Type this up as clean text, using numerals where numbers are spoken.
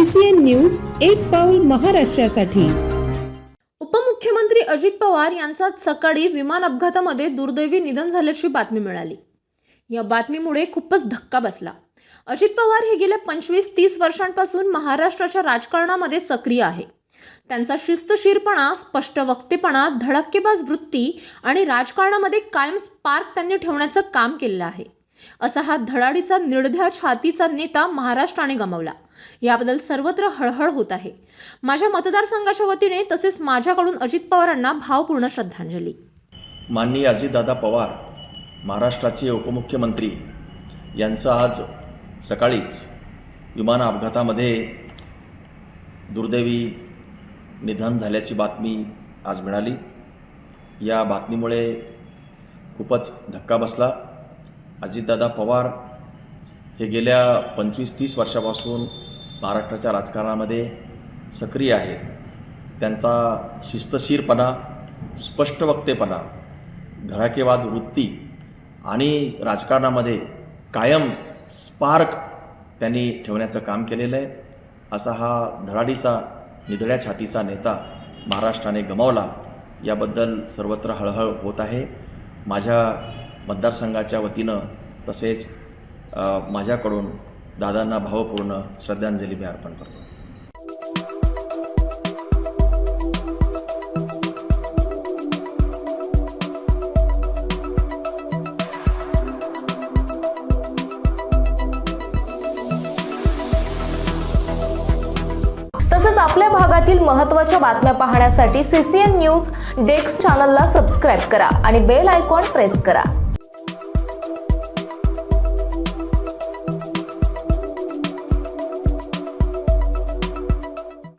CCN news एक पाऊल महाराष्ट्रासाठी। उपमुख्यमंत्री अजित पवार यांचं आज सकाळी विमान अपघातामध्ये दुर्दैवी निधन झाल्याची बातमी मिळाली। या बातमीमुळे खूपच धक्का बसला। अजित पवार हे गेल्या 25-30 वर्षांपासून महाराष्ट्राच्या राजकारणामध्ये सक्रिय आहे। त्यांचा शिस्तशीरपणा, स्पष्ट वक्तेपणा, धडकेबाज वृत्ती आणि राजकारणामध्ये कायम स्पार्क त्यांनी ठेवण्याचं काम केलेलं आहे। असा हा धडाडीचा, निर्धार छातीचा नेता महाराष्ट्राने गमावला। याबद्दल सर्वत्र हळहळ होत आहे। माझ्या मतदारसंघाच्या वतीने तसेच माझ्याकडून अजित पवारांना भावपूर्ण श्रद्धांजली। माननीय अजितदादा पवार, महाराष्ट्राचे उपमुख्यमंत्री यांचं आज सकाळीच विमान अपघातामध्ये दुर्दैवी निधन झाल्याची बातमी आज मिळाली। या बातमीमुळे खूपच धक्का बसला। अजितदादा पवार हे गेल्या 25-30 वर्षापासून महाराष्ट्राच्या राजकारणामध्ये सक्रिय आहेत। त्यांचा शिस्तशीरपणा, स्पष्ट वक्तेपणा, धडाकेबाज वृत्ती आणि राजकारणामध्ये कायम स्पार्क त्यांनी ठेवण्याचं काम केलेलं आहे। असा हा धडाडीचा, निधड्या छातीचा नेता महाराष्ट्राने गमावला। याबद्दल सर्वत्र हळहळ होत आहे। माझ्या मतदारसंघाच्या वतीनं तसेच माझ्याकडून दादांना भावपूर्ण श्रद्धांजली मी अर्पण करतो। तसेच आपल्या भागातील महत्त्वाच्या बातम्या पाहण्यासाठी CCN न्यूज डेस्क चॅनलला सबस्क्राइब करा आणि बेल आयकॉन प्रेस करा।